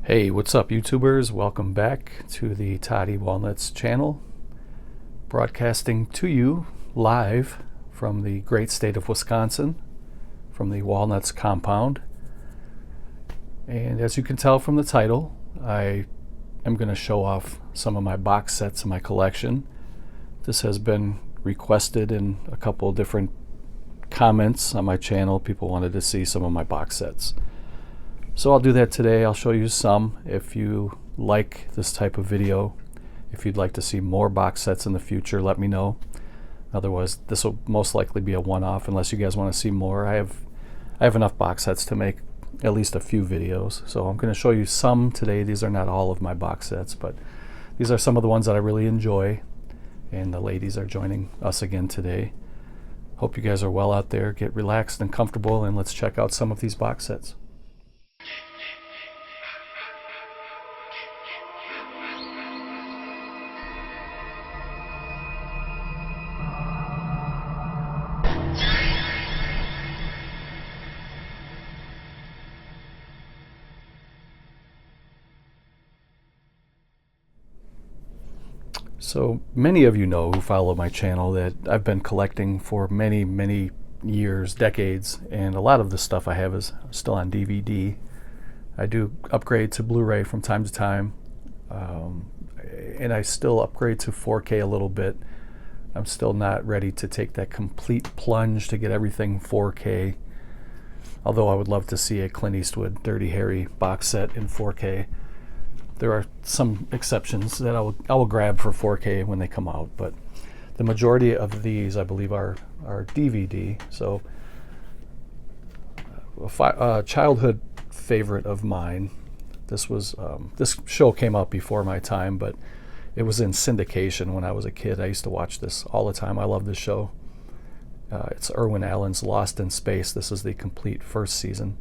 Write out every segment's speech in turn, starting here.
Hey, what's up, YouTubers? Welcome back to the Toddy Walnuts channel, broadcasting to you live from the great state of Wisconsin, from the Walnuts compound. And as you can tell from the title, I am going to show off some of my box sets in my collection. This has been requested in a couple different comments on my channel. People wanted to see some of my box sets. So I'll do that today. I'll show you some. If you like this type of video, if you'd like to see more box sets in the future, let me know. Otherwise, this will most likely be a one-off unless you guys want to see more. I have enough box sets to make at least a few videos. So I'm going to show you some today. These are not all of my box sets, but these are some of the ones that I really enjoy. And the ladies are joining us again today. Hope you guys are well out there. Get relaxed and comfortable, and let's check out some of these box sets. So many of you know who follow my channel that I've been collecting for many years, decades, and a lot of the stuff I have is still on DVD. I do upgrade to Blu-ray from time to time, and I still upgrade to 4K a little bit. I'm still not ready to take that complete plunge to get everything 4K, although I would love to see a Clint Eastwood Dirty Harry box set in 4K. There are some exceptions that I will grab for 4K when they come out, but the majority of these, I believe, are DVD. So a childhood favorite of mine. This show came out before my time, but it was in syndication when I was a kid. I used to watch this all the time. I love this show. It's Irwin Allen's Lost in Space. This is the complete first season.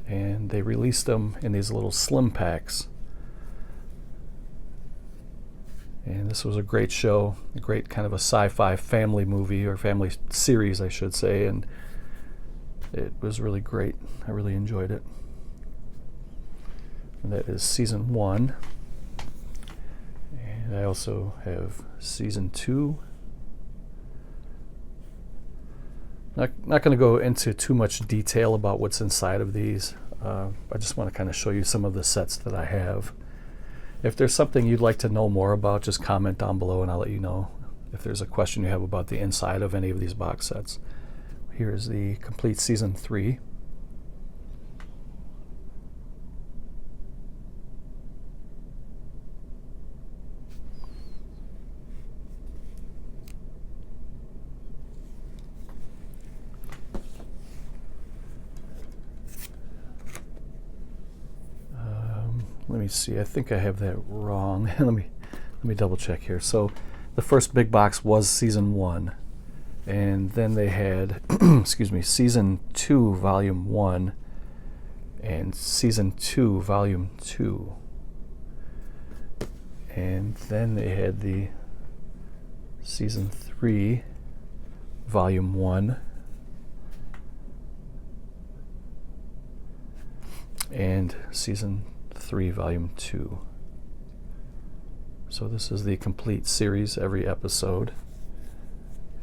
And they released them in these little slim packs. And this was a great show, a great kind of a sci-fi family movie, or family series, I should say, and it was really great. I really enjoyed it. And that is season 1. And I also have season 2. Not going to go into too much detail about what's inside of these. I just want to kind of show you some of the sets that I have. If there's something you'd like to know more about, just comment down below and I'll let you know if there's a question you have about the inside of any of these box sets. Here's the complete season 3. Let me see. I think I have that wrong. let me double check here. So the first big box was season 1, and then they had excuse me, season 2 volume 1 and season 2 volume 2, and then they had the season 3 volume 1 and season 3 volume 2. So this is the complete series, every episode.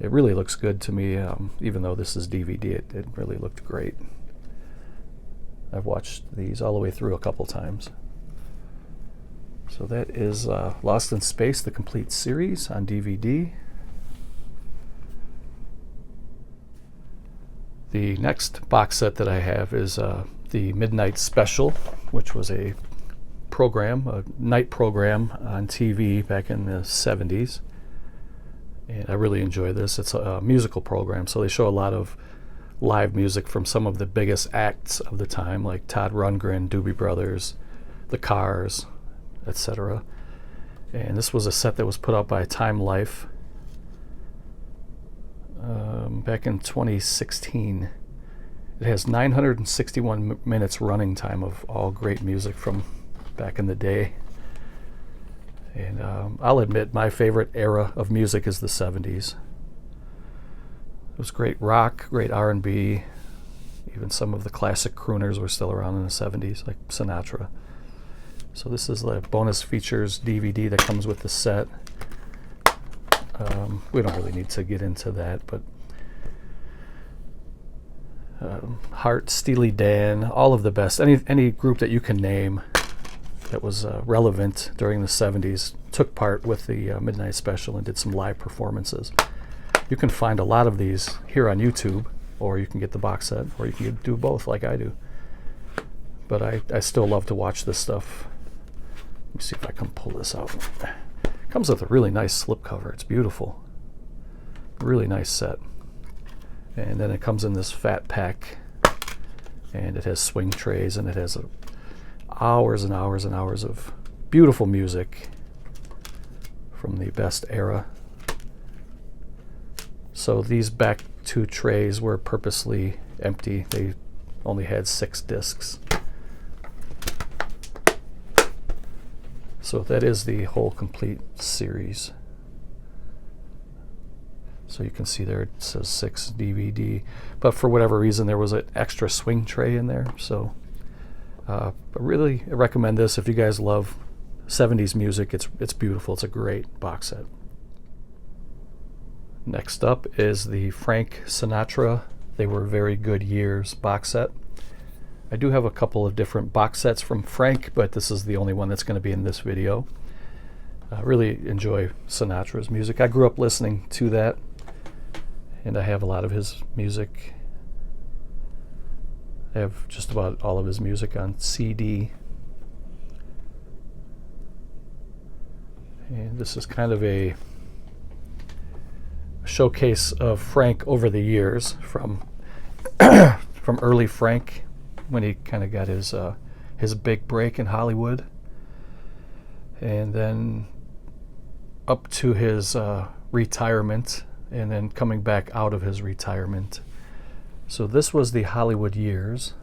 It really looks good to me, even though this is DVD. It really looked great. I've watched these all the way through a couple times. So that is Lost in Space, the complete series on DVD. The next box set that I have is the Midnight Special, which was a night program on TV back in the 70s. And I really enjoy this. It's a musical program, so they show a lot of live music from some of the biggest acts of the time, like Todd Rundgren, Doobie Brothers, The Cars, etc. And this was a set that was put out by Time Life back in 2016. It has 961 minutes running time of all great music from back in the day. And I'll admit, my favorite era of music is the 70s. It was great rock, great R&B, Even some of the classic crooners were still around in the 70s, like Sinatra. So this is the bonus features DVD that comes with the set. We don't really need to get into that, but Heart, Steely Dan, all of the best. Any group that you can name that was relevant during the 70s took part with the Midnight Special and did some live performances. You can find a lot of these here on YouTube, or you can get the box set, or you can do both like I do. But I still love to watch this stuff. Let me see if I can pull this out. It comes with a really nice slipcover. It's beautiful. Really nice set. And then it comes in this fat pack, and it has swing trays, and it has hours and hours and hours of beautiful music from the best era. So these back two trays were purposely empty. They only had 6 discs. So that is the whole complete series. So you can see there it says 6 DVD, but for whatever reason there was an extra swing tray in there. So I really recommend this if you guys love 70s music. It's beautiful. It's a great box set. Next up is the Frank Sinatra They Were Very Good Years box set. I do have a couple of different box sets from Frank, but this is the only one that's going to be in this video. I really enjoy Sinatra's music. I grew up listening to that, and I have a lot of his music. I have just about all of his music on CD. And this is kind of a showcase of Frank over the years, from from early Frank, when he kind of got his big break in Hollywood, and then up to his retirement, and then coming back out of his retirement. So this was the Hollywood years.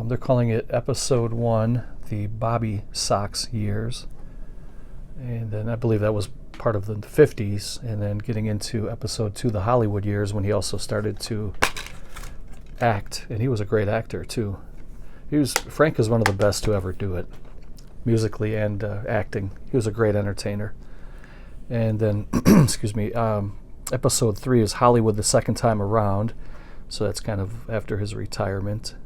They're calling it Episode 1, the Bobby Sox years. And then I believe that was part of the 50s, and then getting into Episode 2, the Hollywood years, when he also started to act. And he was a great actor too. Frank is one of the best to ever do it, musically and acting. He was a great entertainer. And then, excuse me, Episode 3 is Hollywood the Second Time Around. So that's kind of after his retirement.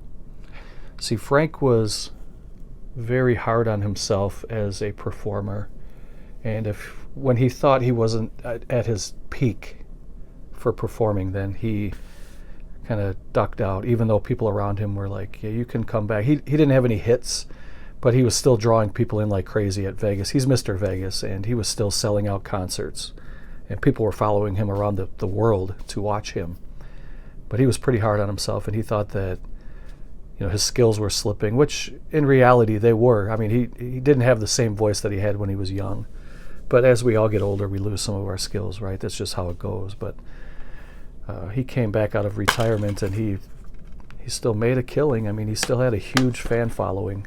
See, Frank was very hard on himself as a performer. And when he thought he wasn't at his peak for performing, then he kind of ducked out, even though people around him were like, yeah, you can come back. He didn't have any hits, but he was still drawing people in like crazy at Vegas. He's Mr. Vegas, and he was still selling out concerts. And people were following him around the world to watch him. But he was pretty hard on himself, and he thought that his skills were slipping, which in reality they were. I mean, he didn't have the same voice that he had when he was young. But as we all get older, we lose some of our skills, right? That's just how it goes. But he came back out of retirement, and he still made a killing. I mean, he still had a huge fan following.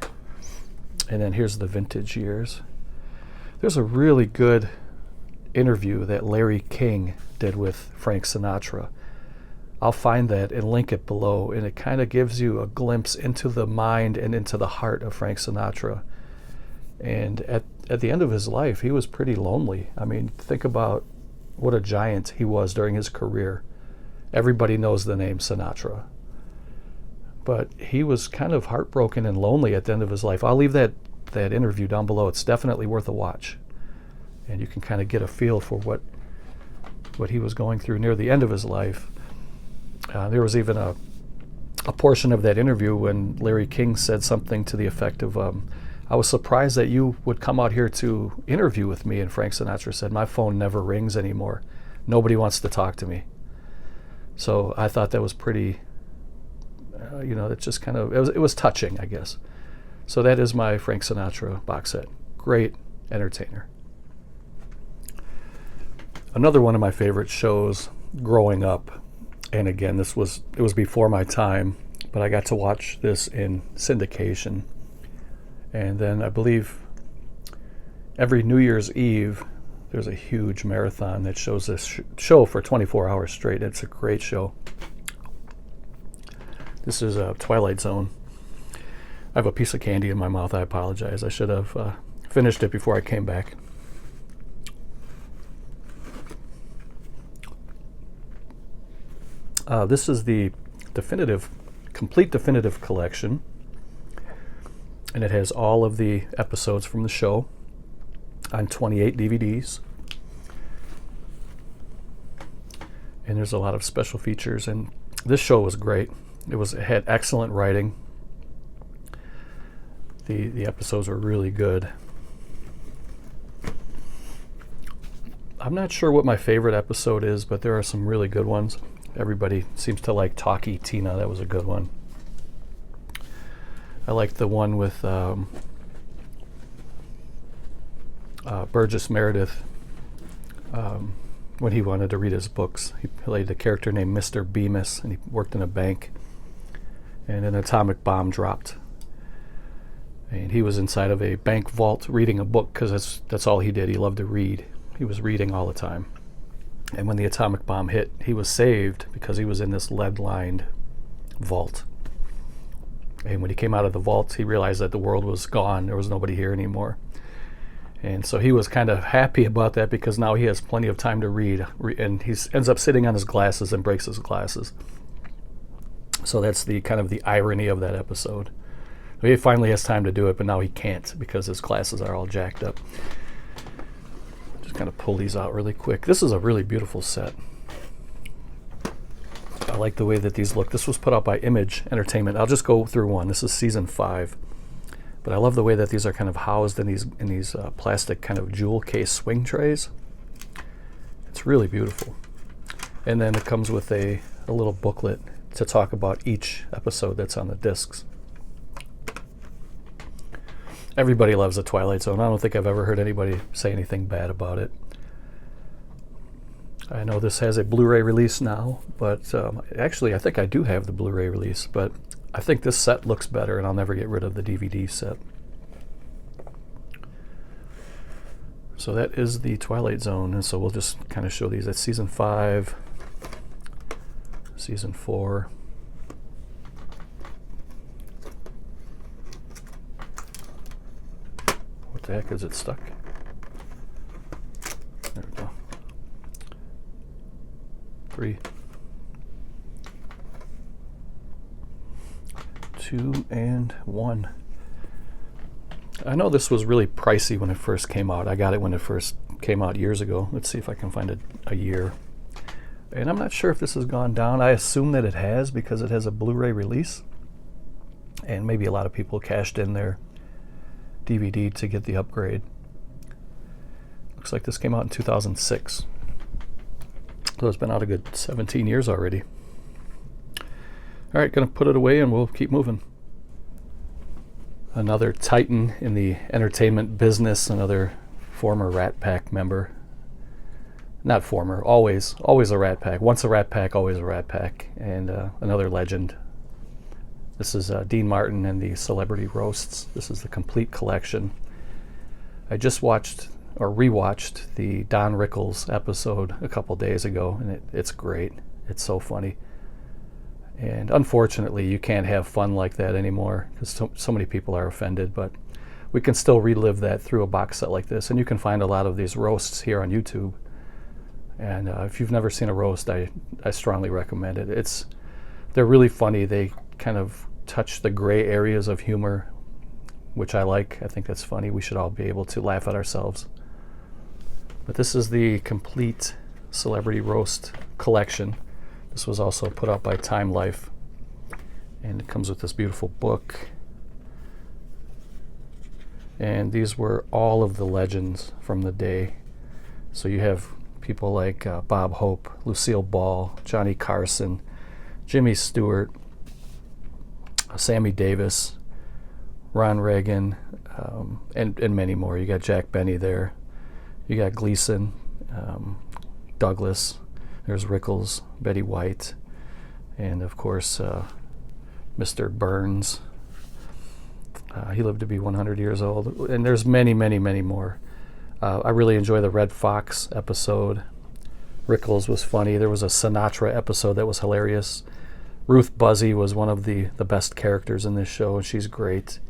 And then here's the vintage years. There's a really good interview that Larry King did with Frank Sinatra. I'll find that and link it below, and it kind of gives you a glimpse into the mind and into the heart of Frank Sinatra. And at the end of his life, he was pretty lonely. I mean, think about what a giant he was during his career. Everybody knows the name Sinatra. But he was kind of heartbroken and lonely at the end of his life. I'll leave that interview down below. It's definitely worth a watch. And you can kind of get a feel for what he was going through near the end of his life. There was even a portion of that interview when Larry King said something to the effect of, I was surprised that you would come out here to interview with me. And Frank Sinatra said, my phone never rings anymore. Nobody wants to talk to me. So I thought that was pretty, it's just kind of, it was touching, I guess. So that is my Frank Sinatra box set. Great entertainer. Another one of my favorite shows growing up, and again, it was before my time, but I got to watch this in syndication. And then I believe every New Year's Eve, there's a huge marathon that shows this show for 24 hours straight. It's a great show. This is Twilight Zone. I have a piece of candy in my mouth. I apologize. I should have finished it before I came back. This is the complete definitive collection, and it has all of the episodes from the show on 28 DVDs. And there's a lot of special features, and this show was great. It had excellent writing. The episodes were really good. I'm not sure what my favorite episode is, but there are some really good ones. Everybody seems to like Talkie Tina. That was a good one. I liked the one with Burgess Meredith when he wanted to read his books. He played a character named Mr. Bemis, and he worked in a bank. And an atomic bomb dropped. And he was inside of a bank vault reading a book because that's all he did. He loved to read. He was reading all the time. And when the atomic bomb hit, he was saved because he was in this lead-lined vault. And when he came out of the vault, he realized that the world was gone. There was nobody here anymore. And so he was kind of happy about that because now he has plenty of time to read. And he ends up sitting on his glasses and breaks his glasses. So that's the kind of the irony of that episode. He finally has time to do it, but now he can't because his glasses are all jacked up. Just kind of pull these out really quick. This is a really beautiful set. I like the way that these look. This was put out by Image Entertainment. I'll just go through one. This is season 5. But I love the way that these are kind of housed in these plastic kind of jewel case swing trays. It's really beautiful. And then it comes with a little booklet to talk about each episode that's on the discs. Everybody loves the Twilight Zone. I don't think I've ever heard anybody say anything bad about it. I know this has a Blu-ray release now, but actually I think I do have the Blu-ray release, but I think this set looks better, and I'll never get rid of the DVD set. So that is the Twilight Zone, and so we'll just kind of show these. That's season 5, season 4. What the heck, is it stuck? There we go. 3, 2, and 1. I know this was really pricey when it first came out. I got it when it first came out years ago. Let's see if I can find a year. And I'm not sure if this has gone down. I assume that it has because it has a Blu-ray release. And maybe a lot of people cashed in their DVD to get the upgrade. Looks like this came out in 2006. So it's been out a good 17 years already. All right, going to put it away and we'll keep moving. Another titan in the entertainment business, another former Rat Pack member. Not former, always a Rat Pack. Once a Rat Pack, always a Rat Pack. And another legend. This is Dean Martin and the Celebrity Roasts. This is the complete collection. I just watched or rewatched the Don Rickles episode a couple days ago, and it's great. It's so funny. And unfortunately, you can't have fun like that anymore because so many people are offended, but we can still relive that through a box set like this. And you can find a lot of these roasts here on YouTube. And if you've never seen a roast, I strongly recommend it. They're really funny. They kind of touch the gray areas of humor, which I like. I think that's funny. We should all be able to laugh at ourselves. But this is the complete Celebrity Roast collection. This was also put out by Time Life. And it comes with this beautiful book. And these were all of the legends from the day. So you have people like Bob Hope, Lucille Ball, Johnny Carson, Jimmy Stewart, Sammy Davis, Ron Reagan, and many more. You got Jack Benny there. You got Gleason, Douglas. There's Rickles, Betty White, and of course Mr. Burns. He lived to be 100 years old. And there's many, many, many more. I really enjoy the Red Fox episode. Rickles was funny. There was a Sinatra episode that was hilarious. Ruth Buzzy was one of the best characters in this show, and she's great.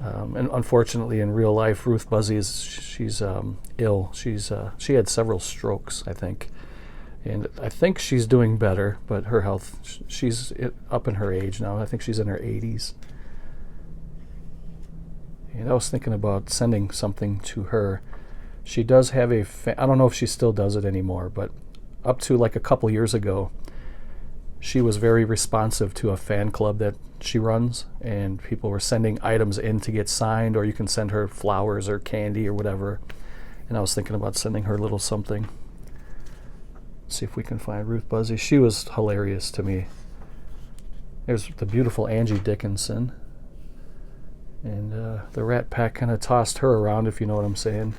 And unfortunately, in real life, Ruth Buzzy she's ill. She had several strokes, I think, and I think she's doing better. But her health, she's up in her age now. I think she's in her 80s. And I was thinking about sending something to her. She does have I don't know if she still does it anymore, but up to like a couple years ago, she was very responsive to a fan club that she runs, and people were sending items in to get signed, or you can send her flowers or candy or whatever. And I was thinking about sending her a little something. See if we can find Ruth Buzzy. She was hilarious to me. There's the beautiful Angie Dickinson. And the Rat Pack kind of tossed her around, if you know what I'm saying.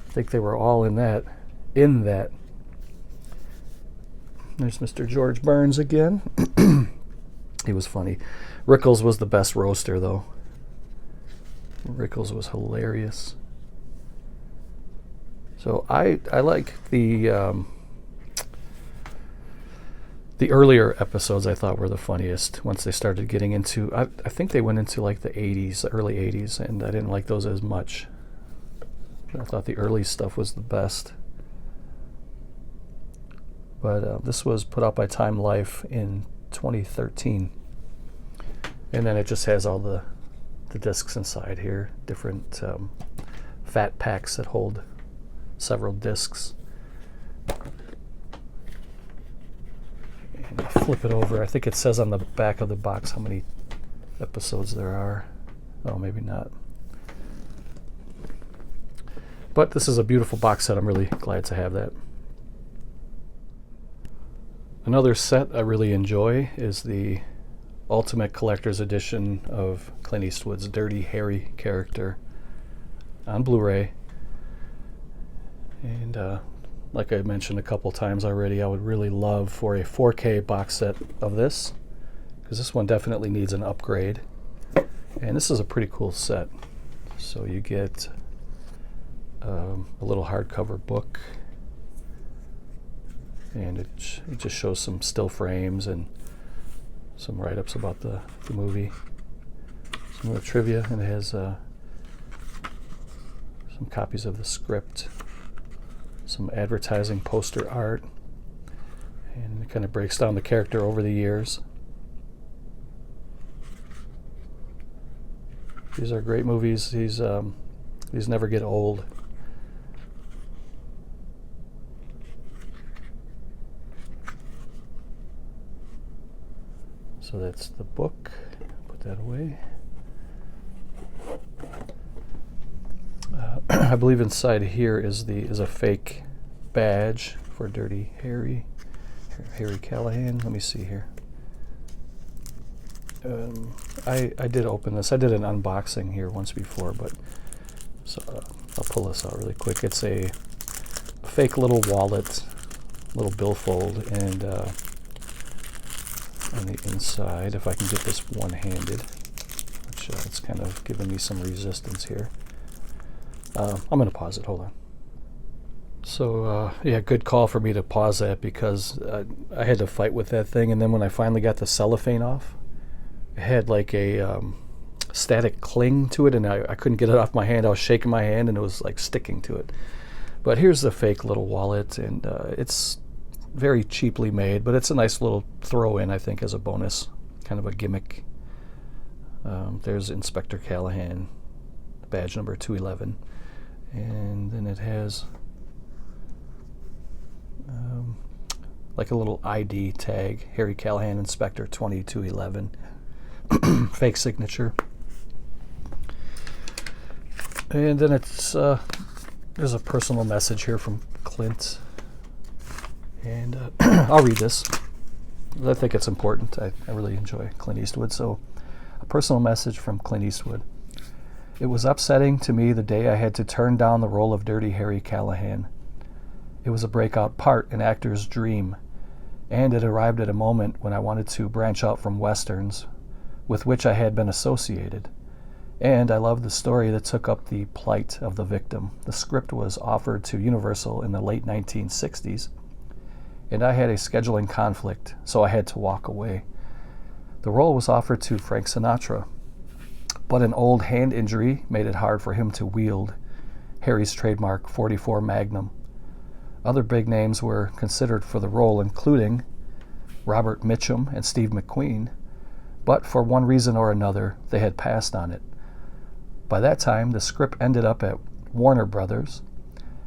I think they were all in that. There's Mr. George Burns again. He was funny. Rickles was the best roaster, though. Rickles was hilarious. So I like the earlier episodes. I thought were the funniest once they started getting into. I think they went into like the 80s, early 80s, and I didn't like those as much. I thought the early stuff was the best. But this was put out by Time Life in 2013. And then it just has all the discs inside here, different fat packs that hold several discs. And flip it over. I think it says on the back of the box how many episodes there are. Oh, maybe not. But this is a beautiful box set. I'm really glad to have that. Another set I really enjoy is the Ultimate Collector's Edition of Clint Eastwood's Dirty Harry character on Blu-ray. And like I mentioned a couple times already, I would really love for a 4K box set of this, because this one definitely needs an upgrade. And this is a pretty cool set. So you get a little hardcover book, and it just shows some still frames and some write-ups about the movie, some more trivia, and it has some copies of the script, some advertising poster art, and it kind of breaks down the character over the years. These are great movies. These never get old. So that's the book. Put that away. I believe inside here is a fake badge for Dirty Harry Callahan. Let me see here. I did open this. I did an unboxing here once before, but so I'll pull this out really quick. It's a fake little wallet, little billfold, and on the inside, if I can get this one-handed, which it's kind of giving me some resistance here. I'm going to pause it. Hold on. So, yeah, good call for me to pause that, because I had to fight with that thing, and then when I finally got the cellophane off, it had like a static cling to it, and I couldn't get it off my hand. I was shaking my hand, and it was like sticking to it. But here's the fake little wallet, and it's very cheaply made, but it's a nice little throw-in, I think, as a bonus, kind of a gimmick. There's Inspector Callahan, badge number 211, and then it has like a little ID tag, Harry Callahan, Inspector 2211, fake signature. And then it's there's a personal message here from Clint, and I'll read this. I think it's important. I really enjoy Clint Eastwood. So, a personal message from Clint Eastwood. It was upsetting to me the day I had to turn down the role of Dirty Harry Callahan. It was a breakout part, an actor's dream, and it arrived at a moment when I wanted to branch out from westerns with which I had been associated, And I love the story that took up the plight of the victim. The script was offered to Universal in the late 1960s, and I had a scheduling conflict, so I had to walk away. The role was offered to Frank Sinatra, but an old hand injury made it hard for him to wield Harry's trademark .44 Magnum. Other big names were considered for the role, including Robert Mitchum and Steve McQueen, but for one reason or another, they had passed on it. By that time, the script ended up at Warner Brothers,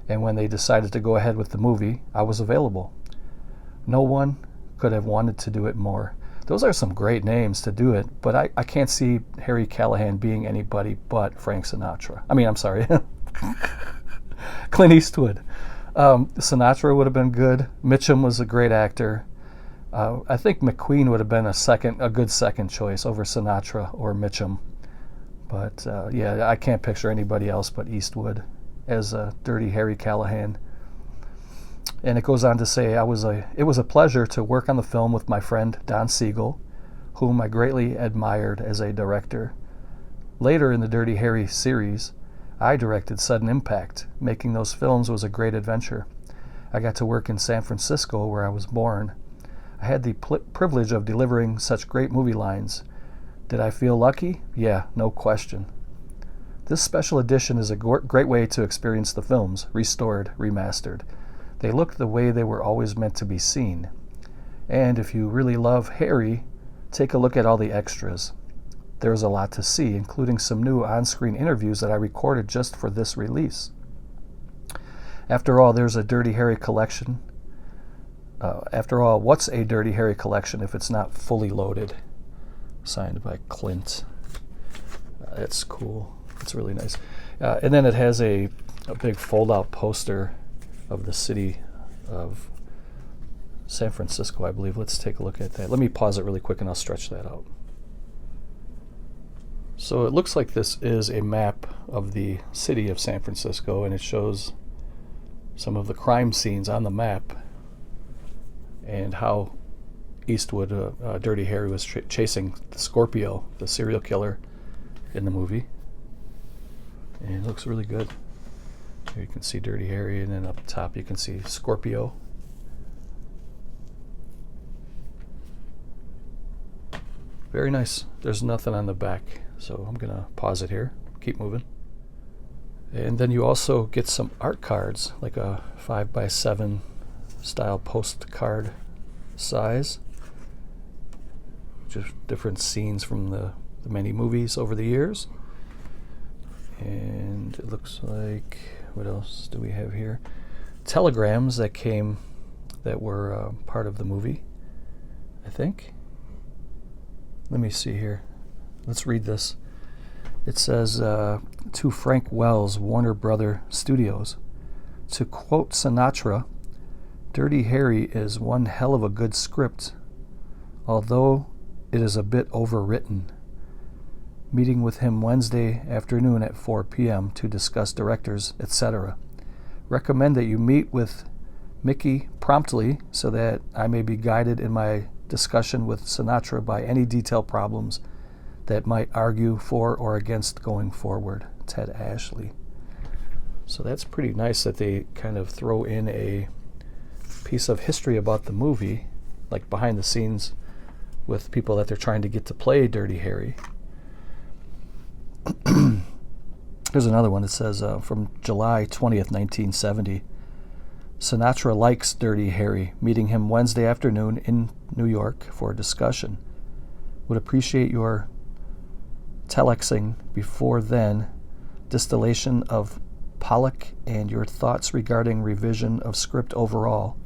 and when they decided to go ahead with the movie, I was available. No one could have wanted to do it more. Those are some great names to do it, but I can't see Harry Callahan being anybody but Frank Sinatra. I'm sorry, Clint Eastwood. Sinatra would have been good. Mitchum was a great actor. I think McQueen would have been a good second choice over Sinatra or Mitchum. But yeah, I can't picture anybody else but Eastwood as Dirty Harry Callahan. And it goes on to say, it was a pleasure to work on the film with my friend Don Siegel, whom I greatly admired as a director. Later in the Dirty Harry series, I directed Sudden Impact. Making those films was a great adventure. I got to work in San Francisco, where I was born. I had the privilege of delivering such great movie lines. Did I feel lucky? Yeah, no question. This special edition is a great way to experience the films, restored, remastered. They look the way they were always meant to be seen. And if you really love Harry, take a look at all the extras. There's a lot to see, including some new on-screen interviews that I recorded just for this release. After all, there's a Dirty Harry collection. After all, what's a Dirty Harry collection if it's not fully loaded? Signed by Clint. That's cool. It's really nice. And then it has a big fold-out poster of the city of San Francisco, I believe. Let's take a look at that. Let me pause it really quick and I'll stretch that out. So it looks like this is a map of the city of San Francisco, and it shows some of the crime scenes on the map and how Eastwood, Dirty Harry, was chasing the Scorpio, the serial killer, in the movie. And it looks really good. Here you can see Dirty Harry, and then up top you can see Scorpio. Very nice. There's nothing on the back, so I'm going to pause it here. Keep moving. And then you also get some art cards, like a 5x7 style postcard size. Just different scenes from the many movies over the years. And it looks like, what else do we have here? Telegrams that were part of the movie, I think. Let me see here. Let's read this. It says, to Frank Wells, Warner Brother Studios. To quote Sinatra, Dirty Harry is one hell of a good script, although it is a bit overwritten. Meeting with him Wednesday afternoon at 4 p.m. to discuss directors, etc. Recommend that you meet with Mickey promptly so that I may be guided in my discussion with Sinatra by any detail problems that might argue for or against going forward. Ted Ashley. So that's pretty nice that they kind of throw in a piece of history about the movie, like behind the scenes with people that they're trying to get to play Dirty Harry. Here's another one that says, from July 20th, 1970, Sinatra likes Dirty Harry, meeting him Wednesday afternoon in New York for a discussion. Would appreciate your telexing before then, distillation of Pollock, and your thoughts regarding revision of script overall,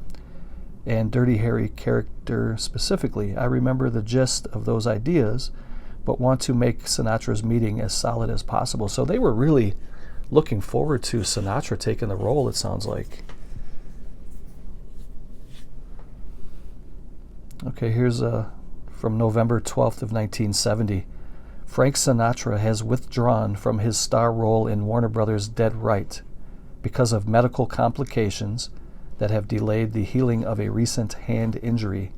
and Dirty Harry character specifically. I remember the gist of those ideas, but want to make Sinatra's meeting as solid as possible. So they were really looking forward to Sinatra taking the role, it sounds like. Okay, here's from November 12th of 1970. Frank Sinatra has withdrawn from his star role in Warner Brothers' Dead Right because of medical complications that have delayed the healing of a recent hand injury.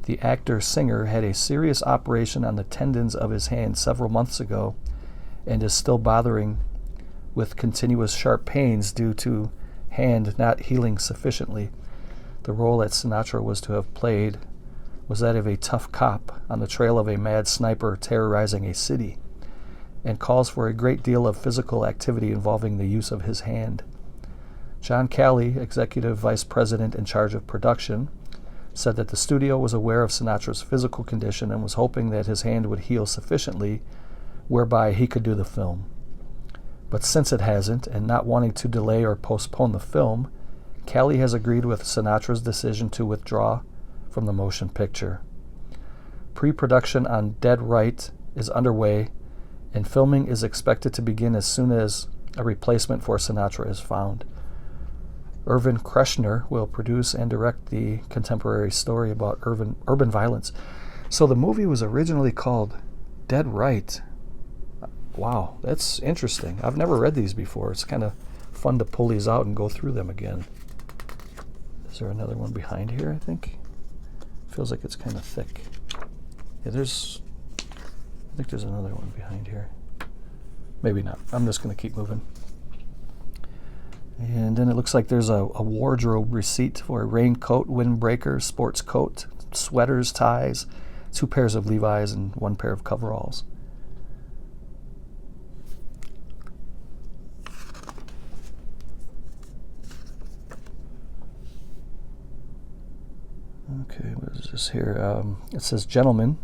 The actor-singer had a serious operation on the tendons of his hand several months ago and is still bothering with continuous sharp pains due to hand not healing sufficiently. The role that Sinatra was to have played was that of a tough cop on the trail of a mad sniper terrorizing a city, and calls for a great deal of physical activity involving the use of his hand. John Calley, executive vice president in charge of production, said that the studio was aware of Sinatra's physical condition and was hoping that his hand would heal sufficiently whereby he could do the film. But since it hasn't, and not wanting to delay or postpone the film, Calley has agreed with Sinatra's decision to withdraw from the motion picture. Pre-production on Dead Right is underway, and filming is expected to begin as soon as a replacement for Sinatra is found. Irvin Kershner will produce and direct the contemporary story about urban violence. So the movie was originally called Dead Right. Wow, that's interesting. I've never read these before. It's kind of fun to pull these out and go through them again. Is there another one behind here, I think? Feels like it's kind of thick. Yeah, I think there's another one behind here. Maybe not. I'm just going to keep moving. And then it looks like there's a wardrobe receipt for a raincoat, windbreaker, sports coat, sweaters, ties, 2 pairs of Levi's, and 1 pair of coveralls. Okay, what is this here? It says, "Gentlemen,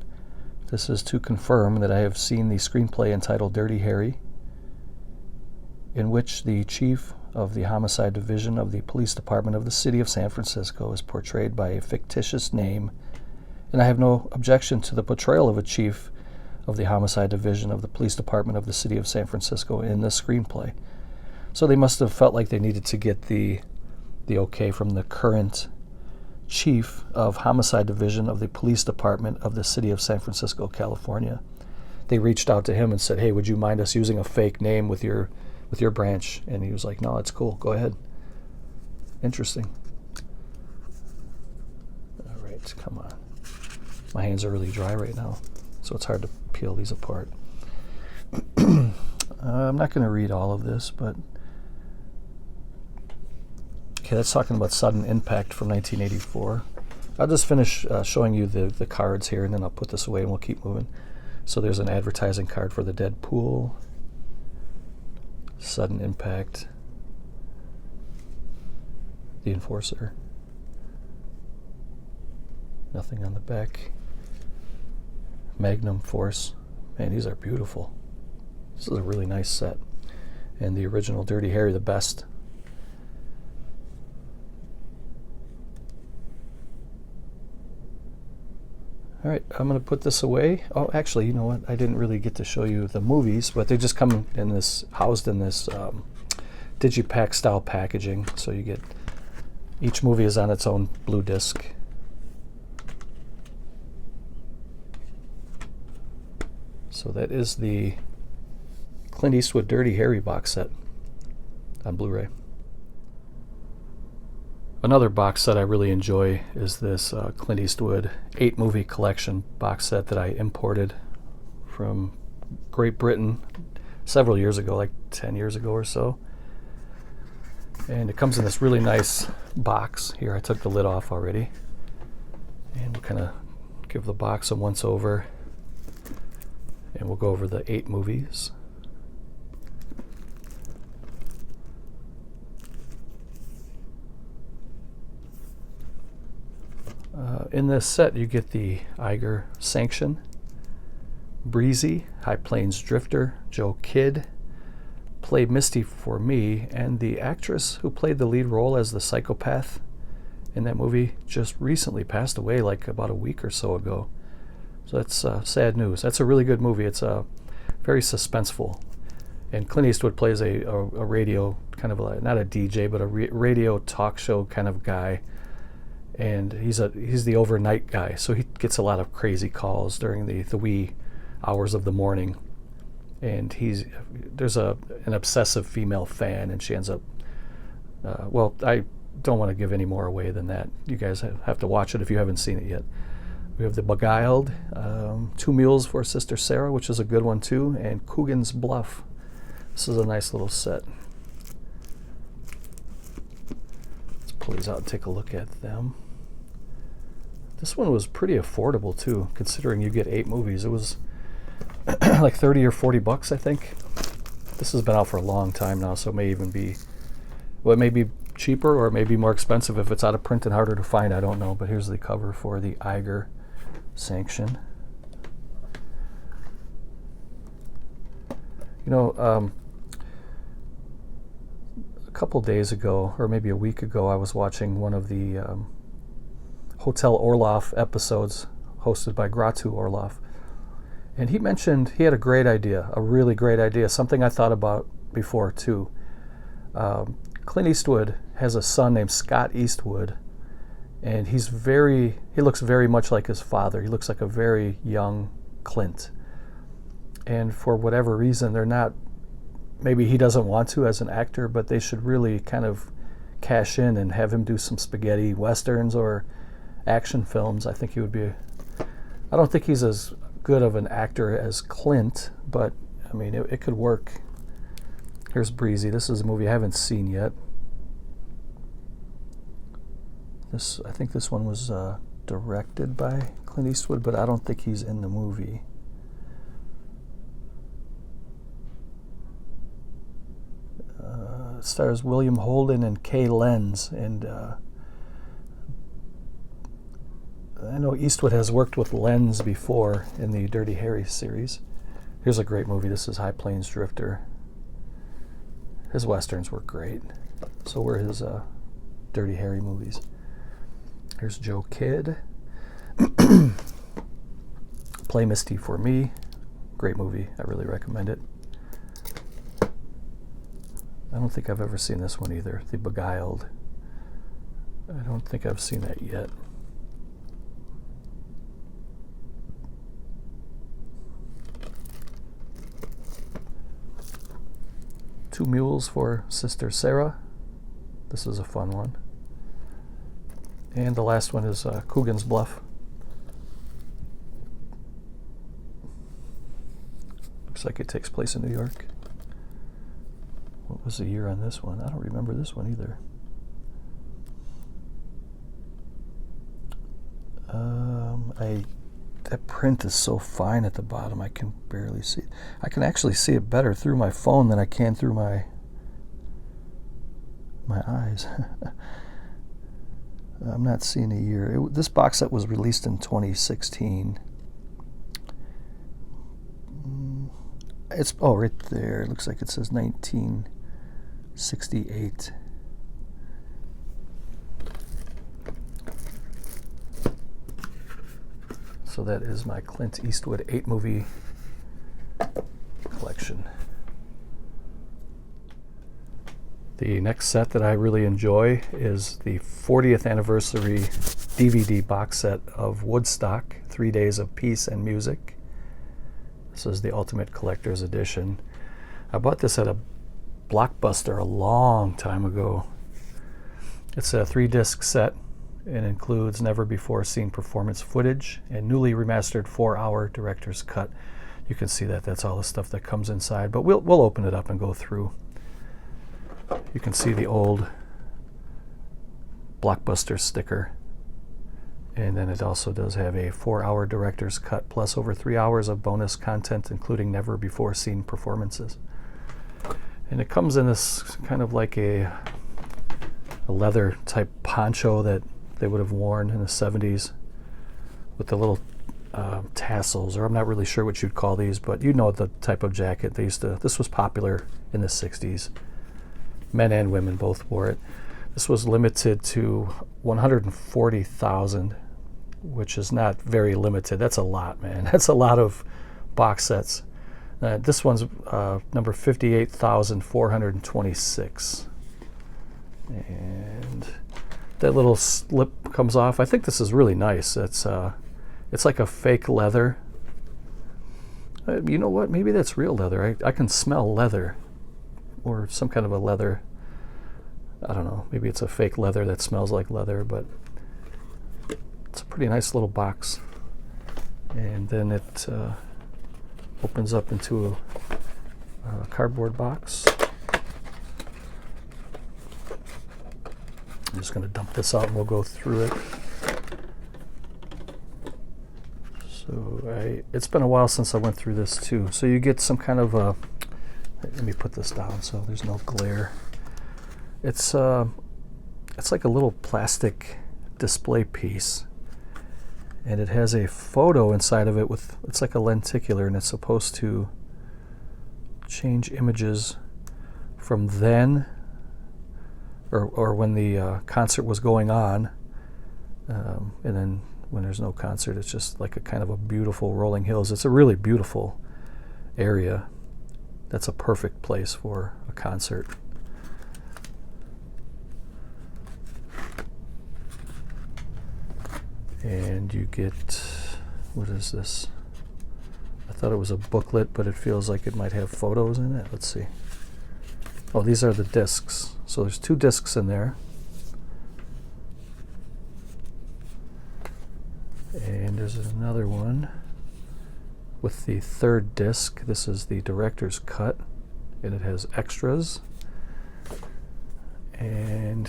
this is to confirm that I have seen the screenplay entitled Dirty Harry, in which the chief of the Homicide Division of the Police Department of the City of San Francisco is portrayed by a fictitious name, and I have no objection to the portrayal of a chief of the Homicide Division of the Police Department of the City of San Francisco in this screenplay." So they must have felt like they needed to get the okay from the current chief of Homicide Division of the Police Department of the City of San Francisco, California. They reached out to him and said, "Hey, would you mind us using a fake name with your branch?" And he was like, "No, it's cool. Go ahead." Interesting. All right, come on. My hands are really dry right now, so it's hard to peel these apart. I'm not going to read all of this, but okay, that's talking about Sudden Impact from 1984. I'll just finish showing you the cards here, and then I'll put this away and we'll keep moving. So there's an advertising card for the Deadpool, Sudden Impact, The Enforcer. Nothing on the back. Magnum Force. Man, these are beautiful. This is a really nice set. And the original Dirty Harry, the best. All right, I'm going to put this away. Oh, actually, you know what? I didn't really get to show you the movies, but they just come in this, housed in this digipack style packaging. So you get, each movie is on its own blue disc. So that is the Clint Eastwood Dirty Harry box set on Blu-ray. Another box set I really enjoy is this Clint Eastwood 8-movie collection box set that I imported from Great Britain several years ago, like 10 years ago or so. And it comes in this really nice box. Here, I took the lid off already. And we'll kind of give the box a once over. And we'll go over the 8 movies. In this set, you get the Iger Sanction, Breezy, High Plains Drifter, Joe Kidd, Play Misty for Me, and the actress who played the lead role as the psychopath in that movie just recently passed away, like about a week or so ago. So that's sad news. That's a really good movie. It's very suspenseful. And Clint Eastwood plays a radio, kind of not a DJ, but a radio talk show kind of guy. And he's the overnight guy, so he gets a lot of crazy calls during the wee hours of the morning. And there's an obsessive female fan, and she ends up, well, I don't want to give any more away than that. You guys have to watch it if you haven't seen it yet. We have The Beguiled, Two Mules for Sister Sarah, which is a good one too, and Coogan's Bluff. This is a nice little set. Let's pull these out and take a look at them. This one was pretty affordable too, considering you get 8 movies. It was like 30 or 40 bucks, I think. This has been out for a long time now, so it may even be, well, it may be cheaper or it may be more expensive if it's out of print and harder to find. I don't know, but here's the cover for the Iger sanction. You know, a couple days ago, or maybe a week ago, I was watching one of the Hotel Orloff episodes hosted by Gratu Orloff. And he mentioned he had a great idea, a really great idea, something I thought about before too. Clint Eastwood has a son named Scott Eastwood, and he looks very much like his father. He looks like a very young Clint. And for whatever reason, they're not, maybe he doesn't want to as an actor, but they should really kind of cash in and have him do some spaghetti westerns or action films. I think he would be, I don't think he's as good of an actor as Clint, but I mean, it could work. Here's Breezy. This is a movie I haven't seen yet. I think this one was directed by Clint Eastwood, but I don't think he's in the movie. It stars William Holden and Kay Lenz, and I know Eastwood has worked with Lenz before in the Dirty Harry series. Here's a great movie. This is High Plains Drifter. His westerns were great. So were his Dirty Harry movies. Here's Joe Kidd. Play Misty for Me. Great movie. I really recommend it. I don't think I've ever seen this one either. The Beguiled. I don't think I've seen that yet. Two Mules for Sister Sarah. This is a fun one. And the last one is Coogan's Bluff. Looks like it takes place in New York. What was the year on this one? I don't remember this one either. That print is so fine at the bottom, I can barely see it. I can actually see it better through my phone than I can through my eyes. I'm not seeing a year. This box set was released in 2016. It's right there. It looks like it says 1968. So that is my Clint Eastwood 8-movie collection. The next set that I really enjoy is the 40th anniversary DVD box set of Woodstock, 3 Days of Peace and Music. This is the Ultimate Collector's Edition. I bought this at a Blockbuster a long time ago. It's a 3-disc set. It includes never before seen performance footage and newly remastered 4-hour director's cut. You can see that that's all the stuff that comes inside, but we'll open it up and go through. You can see the old Blockbuster sticker, and then it also does have a 4-hour director's cut plus over 3 hours of bonus content, including never before seen performances. And it comes in this kind of like a leather type poncho that they would have worn in the 70s with the little tassels, or I'm not really sure what you'd call these, but you know the type of jacket they used to. This was popular in the 60s. Men and women both wore it. This was limited to 140,000, which is not very limited. That's a lot, man. That's a lot of box sets. This one's number 58,426. And that little slip comes off. I think this is really nice. It's like a fake leather. You know what? Maybe that's real leather. I can smell leather, or some kind of a leather. I don't know. Maybe it's a fake leather that smells like leather, but it's a pretty nice little box. And then it opens up into a cardboard box. I'm just going to dump this out and we'll go through it. So it's been a while since I went through this too. So you get some kind of a, let me put this down so there's no glare. It's like a little plastic display piece, and it has a photo inside of it with, it's like a lenticular, and it's supposed to change images from then or when the concert was going on, and then when there's no concert, it's just like a kind of a beautiful rolling hills. It's a really beautiful area. That's a perfect place for a concert. And you get, what is this? I thought it was a booklet, but it feels like it might have photos in it. Let's see. Oh, these are the discs. So there's 2 discs in there. And there's another one with the 3rd disc. This is the director's cut, and it has extras. And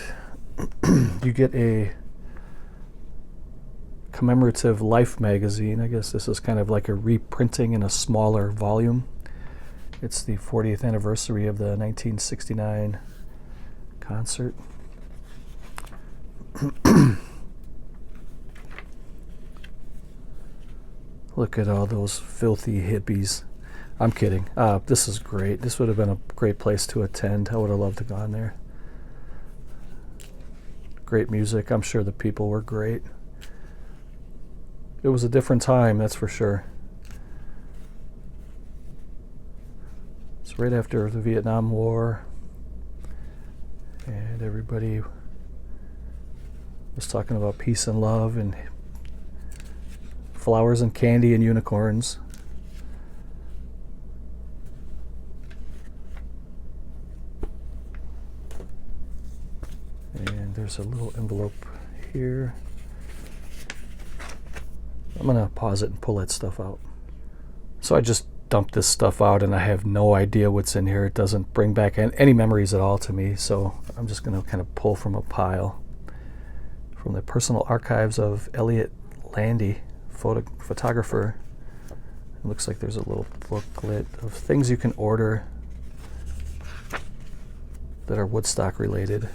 you get a commemorative Life magazine. I guess this is kind of like a reprinting in a smaller volume. It's the 40th anniversary of the 1969 concert. Look at all those filthy hippies. I'm kidding. This is great. This would have been a great place to attend. I would have loved to have gone there. Great music. I'm sure the people were great. It was a different time, that's for sure. It's right after the Vietnam War, and everybody was talking about peace and love and flowers and candy and unicorns. And there's a little envelope here. I'm going to pause it and pull that stuff out. So I just dumped this stuff out, and I have no idea what's in here. It doesn't bring back any memories at all to me, so I'm just going to kind of pull from a pile. From the personal archives of Elliot Landy, photographer. It looks like there's a little booklet of things you can order that are Woodstock related.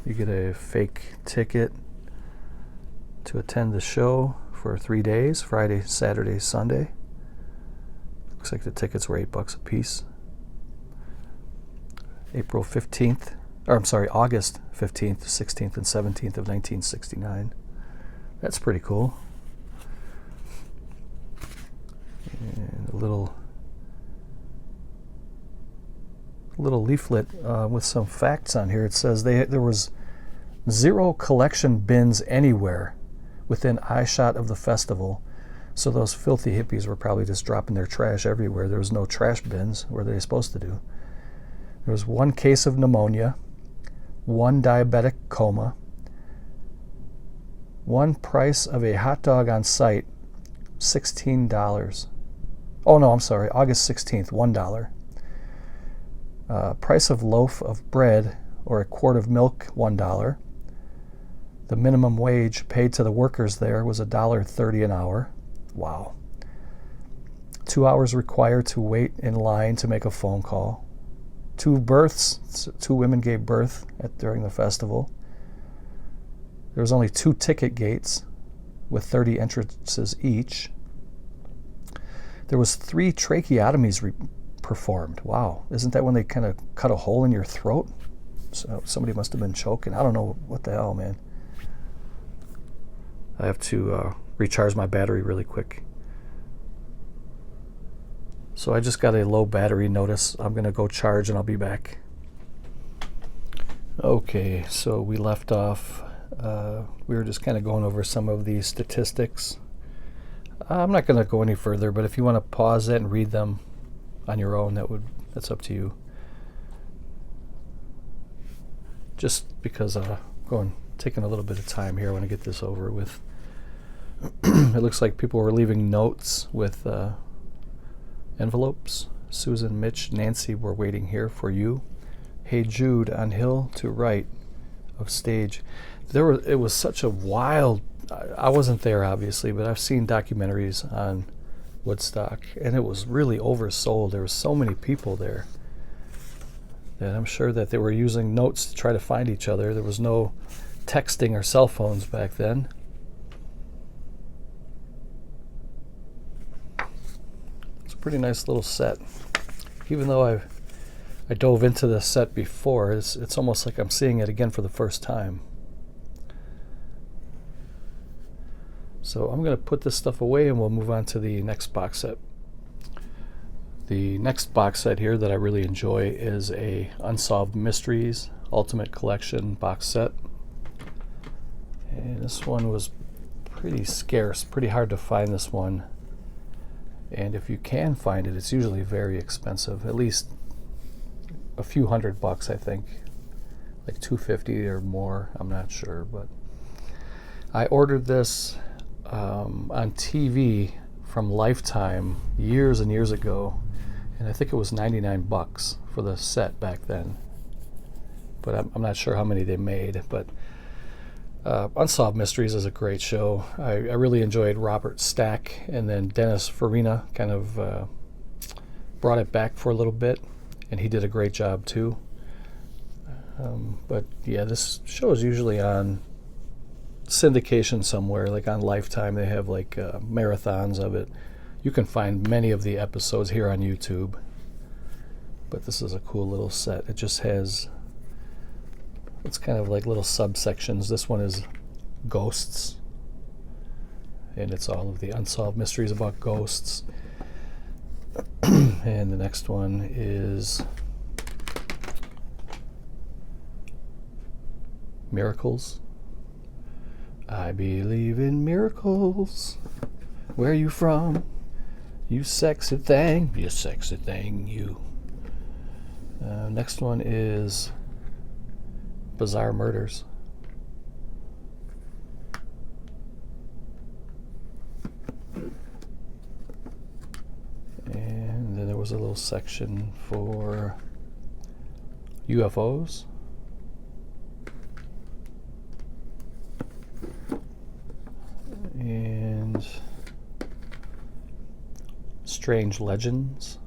You get a fake ticket to attend the show for 3 days, Friday, Saturday, Sunday. Looks like the tickets were $8 a piece. August 15th, 16th, and 17th of 1969. That's pretty cool. And a little leaflet with some facts on here. It says there was 0 collection bins anywhere within eyeshot of the festival. So those filthy hippies were probably just dropping their trash everywhere. There was no trash bins. What are they supposed to do? There was 1 case of pneumonia, 1 diabetic coma, 1 price of a hot dog on site, $16. Oh no, I'm sorry, August 16th, $1. Price of loaf of bread or a quart of milk, $1. The minimum wage paid to the workers there was $1.30 an hour. Wow. 2 hours required to wait in line to make a phone call. 2 births, 2 women gave birth during the festival. There was only 2 ticket gates with 30 entrances each. There was 3 tracheotomies performed. Wow. Isn't that when they kind of cut a hole in your throat? So somebody must have been choking. I don't know what the hell, man. I have to recharge my battery really quick. So I just got a low battery notice. I'm going to go charge and I'll be back. Okay, so we left off. We were just kind of going over some of the statistics. I'm not going to go any further, but if you want to pause it and read them on your own, that's up to you. Just because going taking a little bit of time here. I want to get this over with. It looks like people were leaving notes with envelopes. Susan, Mitch, Nancy, we're waiting here for you. Hey Jude, on hill to right of stage. It was such a wild. I wasn't there obviously, but I've seen documentaries on Woodstock, and it was really oversold. There were so many people there that I'm sure that they were using notes to try to find each other. There was no texting or cell phones back then. It's a pretty nice little set. Even though I dove into this set before, it's almost like I'm seeing it again for the first time. So I'm going to put this stuff away and we'll move on to the next box set. The next box set here that I really enjoy is a Unsolved Mysteries Ultimate Collection box set. And this one was pretty scarce, pretty hard to find this one. And if you can find it, it's usually very expensive, at least a few $100, I think. Like $250 or more, I'm not sure. But I ordered this on TV from Lifetime years and years ago, and I think it was $99 for the set back then. But I'm not sure how many they made. But Unsolved Mysteries is a great show. I really enjoyed Robert Stack, and then Dennis Farina kind of brought it back for a little bit, and he did a great job too. But yeah, this show is usually on syndication somewhere, like on Lifetime. They have like marathons of it. You can find many of the episodes here on YouTube. But this is a cool little set. It just has, it's kind of like little subsections. This one is ghosts, and it's all of the unsolved mysteries about ghosts. And the next one is miracles. I believe in miracles. Where you from? You sexy thing. You sexy thing, you. Next one is Bizarre Murders. And then there was a little section for UFOs. And strange legends.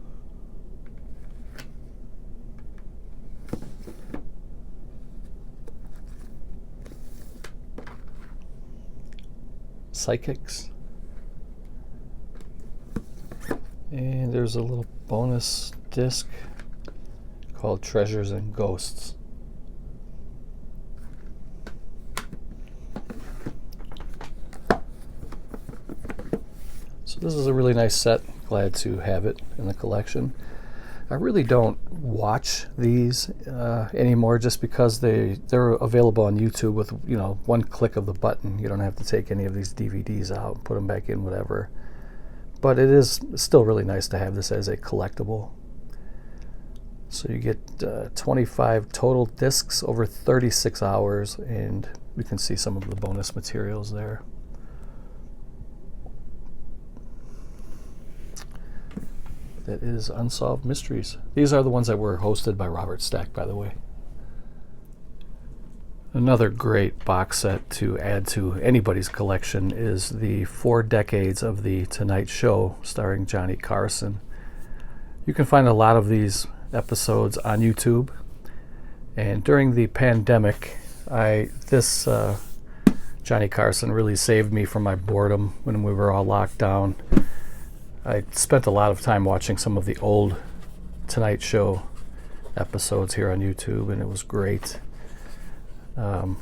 Psychics. And there's a little bonus disc called Treasures and Ghosts. So this is a really nice set. Glad to have it in the collection. I really don't watch these anymore, just because they're available on YouTube with, you know, one click of the button. You don't have to take any of these DVDs out, put them back in, whatever. But it is still really nice to have this as a collectible. So you get 25 total discs over 36 hours, and we can see some of the bonus materials there. That is Unsolved Mysteries. These are the ones that were hosted by Robert Stack, by the way. Another great box set to add to anybody's collection is the 4 decades of The Tonight Show, starring Johnny Carson. You can find a lot of these episodes on YouTube. And during the pandemic, this Johnny Carson really saved me from my boredom when we were all locked down. I spent a lot of time watching some of the old Tonight Show episodes here on YouTube, and it was great. I'm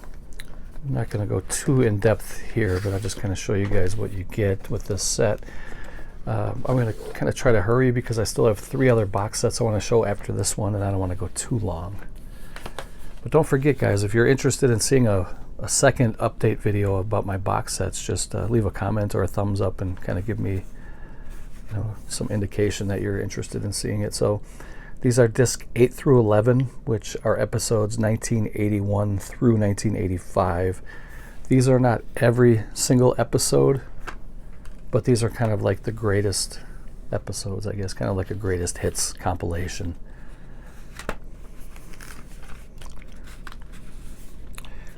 not going to go too in depth here, but I'll just kind of show you guys what you get with this set. I'm going to kind of try to hurry because I still have 3 other box sets I want to show after this one, and I don't want to go too long. But don't forget, guys, if you're interested in seeing a second update video about my box sets, just leave a comment or a thumbs up and kind of give me some indication that you're interested in seeing it. So These are disc 8 through 11, which are episodes 1981 through 1985. These are not every single episode, but these are kind of like the greatest episodes, I guess, kind of like a greatest hits compilation.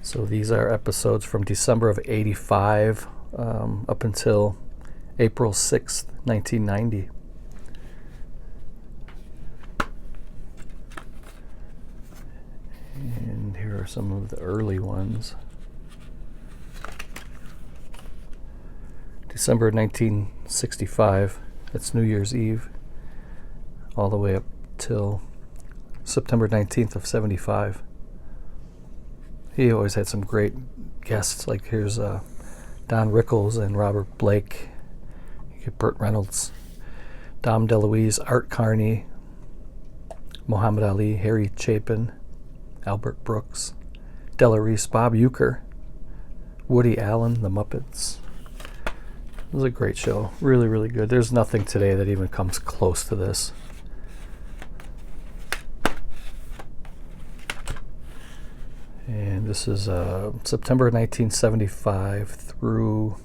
So these are episodes from December of 85 up until April 6th, 1990. And here are some of the early ones. December 1965, that's New Year's Eve, all the way up till September 19th of 75. He always had some great guests, like here's Don Rickles and Robert Blake, you get Burt Reynolds, Dom DeLuise, Art Carney, Muhammad Ali, Harry Chapin, Albert Brooks, Della Reese, Bob Uecker, Woody Allen, The Muppets. It was a great show. Really, really good. There's nothing today that even comes close to this. And this is September 1975 through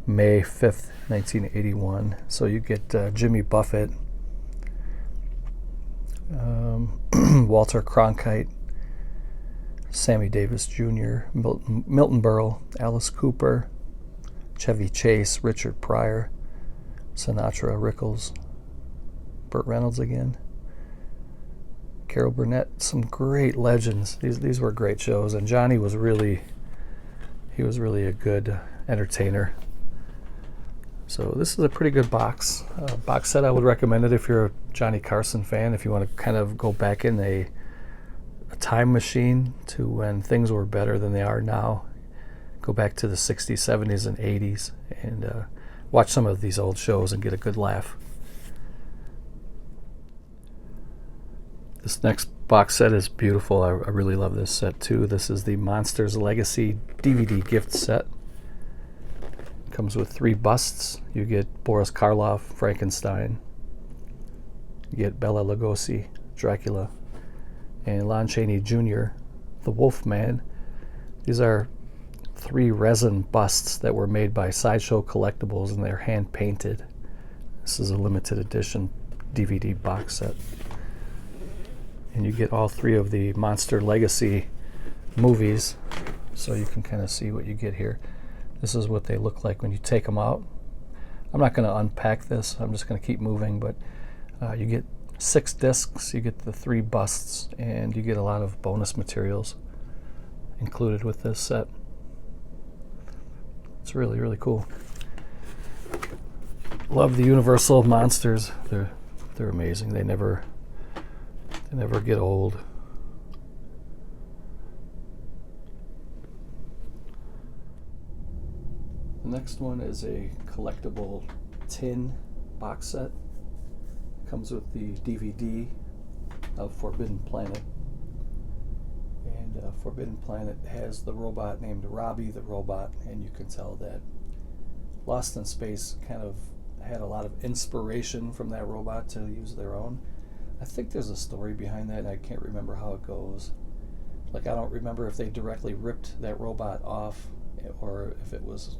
May 5th, 1981. So you get Jimmy Buffett, Walter Cronkite, Sammy Davis Jr., Milton Berle, Alice Cooper, Chevy Chase, Richard Pryor, Sinatra, Rickles, Burt Reynolds again, Carol Burnett, some great legends. These were great shows, and Johnny was really a good entertainer. So this is a pretty good box set. I would recommend it if you're a Johnny Carson fan, if you want to kind of go back in a time machine to when things were better than they are now. Go back to the 60s, 70s, and 80s and watch some of these old shows and get a good laugh. This next box set is beautiful. I really love this set too. This is the Monsters Legacy DVD gift set. It comes with 3 busts. You get Boris Karloff, Frankenstein. You get Bela Lugosi, Dracula, and Lon Chaney Jr., the Wolfman. These are 3 resin busts that were made by Sideshow Collectibles, and they're hand painted. This is a limited edition DVD box set. And you get all 3 of the Monster Legacy movies, so you can kind of see what you get here. This is what they look like when you take them out. I'm not going to unpack this, I'm just going to keep moving, but you get 6 discs, you get the 3 busts, and you get a lot of bonus materials included with this set. It's really, really cool. Love the Universal monsters. They're amazing. They never get old. The next one is a collectible tin box set. Comes with the DVD of Forbidden Planet. And Forbidden Planet has the robot named Robbie the Robot, and you can tell that Lost in Space kind of had a lot of inspiration from that robot to use their own. I think there's a story behind that. I can't remember how it goes. Like, I don't remember if they directly ripped that robot off or if it was,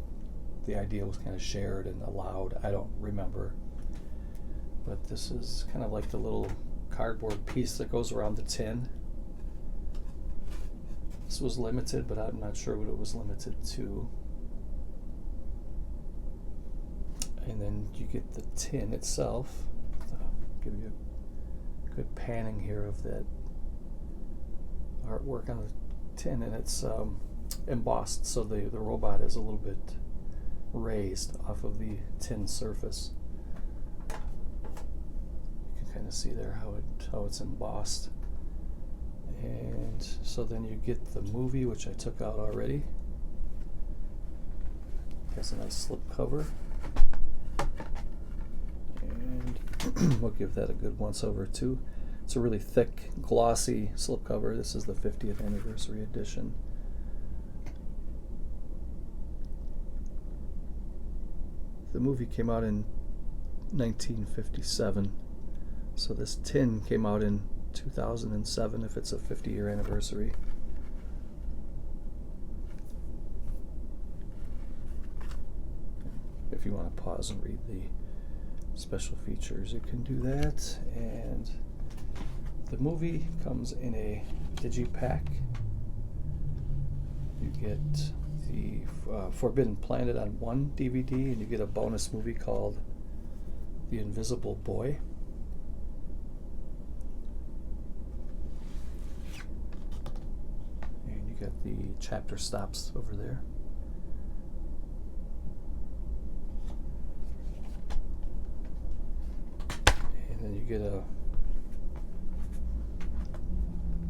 the idea was kind of shared and allowed. I don't remember. But this is kind of like the little cardboard piece that goes around the tin. This was limited, but I'm not sure what it was limited to. And then you get the tin itself. I'll give you a good panning here of that artwork on the tin, and it's embossed, so the robot is a little bit raised off of the tin surface. You can kind of see there how it's embossed. And so then you get the movie, which I took out already. Has a nice slip cover. And we'll give that a good once over too. It's a really thick, glossy slipcover. This is the 50th anniversary edition. The movie came out in 1957, So this tin came out in 2007 if it's a 50-year anniversary. If you want to pause and read the special features, you can do that. And the movie comes in a digipack. You get the Forbidden Planet on one DVD, and you get a bonus movie called The Invisible Boy. And you get the chapter stops over there. And then you get a,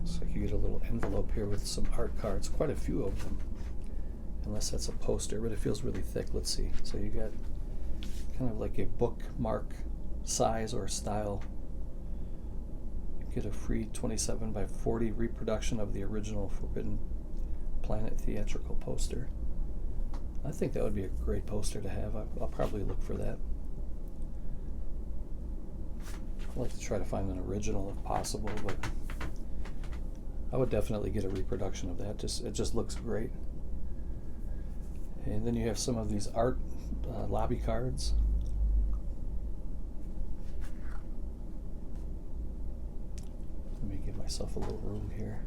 looks like you get a little envelope here with some art cards, quite a few of them. Unless that's a poster, but it feels really thick. Let's see. So you got kind of like a bookmark size or style. You get a free 27 by 40 reproduction of the original Forbidden Planet theatrical poster. I think that would be a great poster to have. I'll probably look for that. I'd like to try to find an original if possible, but I would definitely get a reproduction of that. It just looks great. And then you have some of these art lobby cards. Let me give myself a little room here.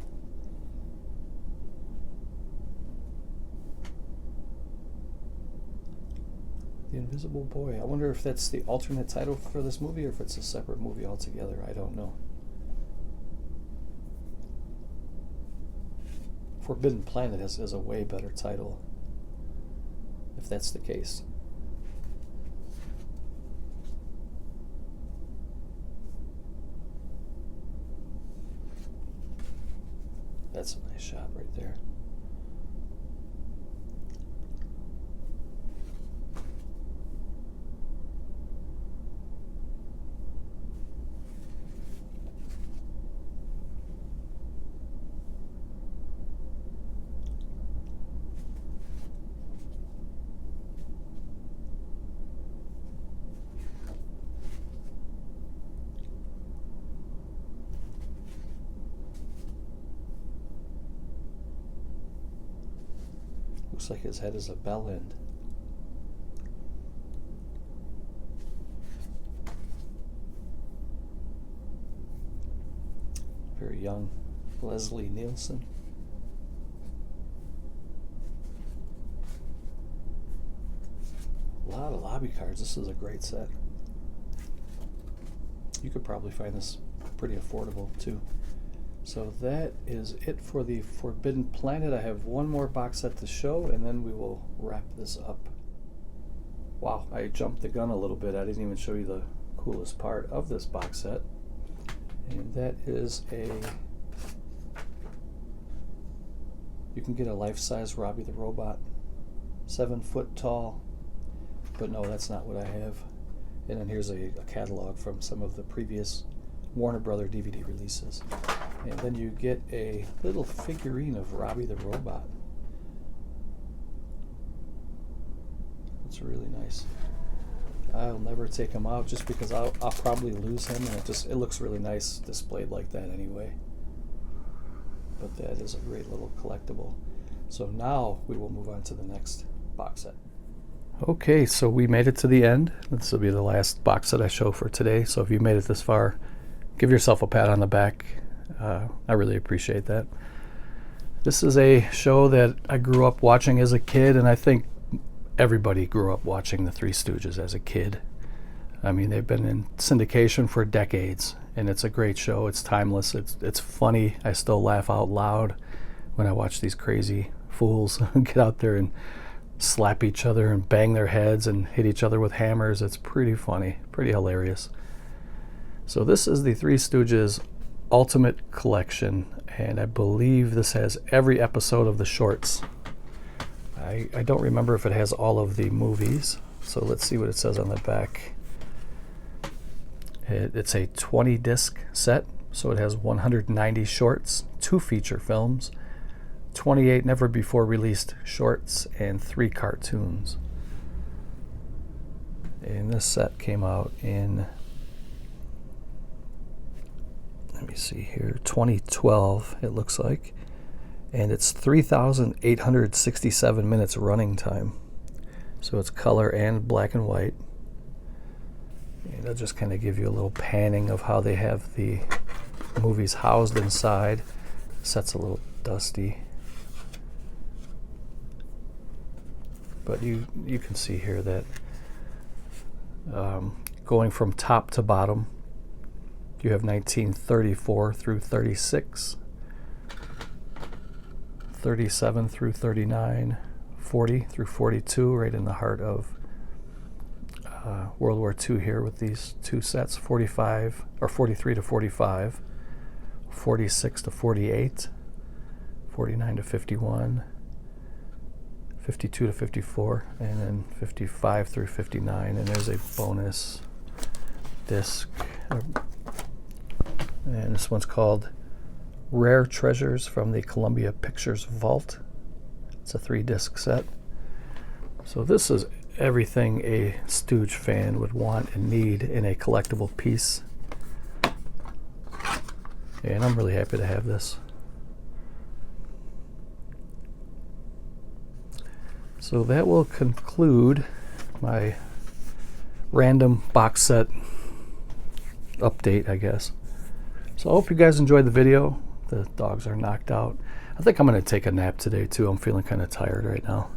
The Invisible Boy. I wonder if that's the alternate title for this movie or if it's a separate movie altogether. I don't know. Forbidden Planet has a way better title, if that's the case. That's a nice shot right there. Looks like his head is a bell end. Very young Leslie Nielsen. A lot of lobby cards. This is a great set. You could probably find this pretty affordable too. So that is it for the Forbidden Planet. I have one more box set to show, and then we will wrap this up. Wow, I jumped the gun a little bit. I didn't even show you the coolest part of this box set. And that is you can get a life-size Robbie the Robot, 7 foot tall. But no, that's not what I have. And then here's a catalog from some of the previous Warner Brother DVD releases. And then you get a little figurine of Robbie the Robot. It's really nice. I'll never take him out just because I'll probably lose him, and it looks really nice displayed like that anyway. But that is a great little collectible. So now we will move on to the next box set. Okay, so we made it to the end. This will be the last box set I show for today. So if you made it this far, give yourself a pat on the back. I really appreciate that. This is a show that I grew up watching as a kid, and I think everybody grew up watching the Three Stooges as a kid. I mean, they've been in syndication for decades, and it's a great show. It's timeless. It's funny. I still laugh out loud when I watch these crazy fools get out there and slap each other and bang their heads and hit each other with hammers. It's pretty funny, pretty hilarious. So this is the Three Stooges Ultimate Collection, and I believe this has every episode of the shorts. I don't remember if it has all of the movies, so let's see what it says on the back. It's a 20 disc set, so it has 190 shorts, 2 feature films, 28 never before released shorts, and 3 cartoons. And this set came out in let me see here, 2012 it looks like, and it's 3,867 minutes running time. So it's color and black and white. And I'll just kind of give you a little panning of how they have the movies housed inside. Set's a little dusty, but you can see here that going from top to bottom, you have 1934 through 36, 37 through 39, 40 through 42, right in the heart of World War II here with these two sets, 45 or 43 to 45, 46 to 48, 49 to 51, 52 to 54, and then 55 through 59. And there's a bonus disc. And this one's called Rare Treasures from the Columbia Pictures Vault. It's a 3-disc set. So this is everything a Stooge fan would want and need in a collectible piece. And I'm really happy to have this. So that will conclude my random box set update, I guess. So I hope you guys enjoyed the video. The dogs are knocked out. I think I'm going to take a nap today too. I'm feeling kind of tired right now.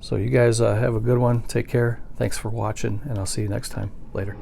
So you guys have a good one. Take care. Thanks for watching, and I'll see you next time. Later.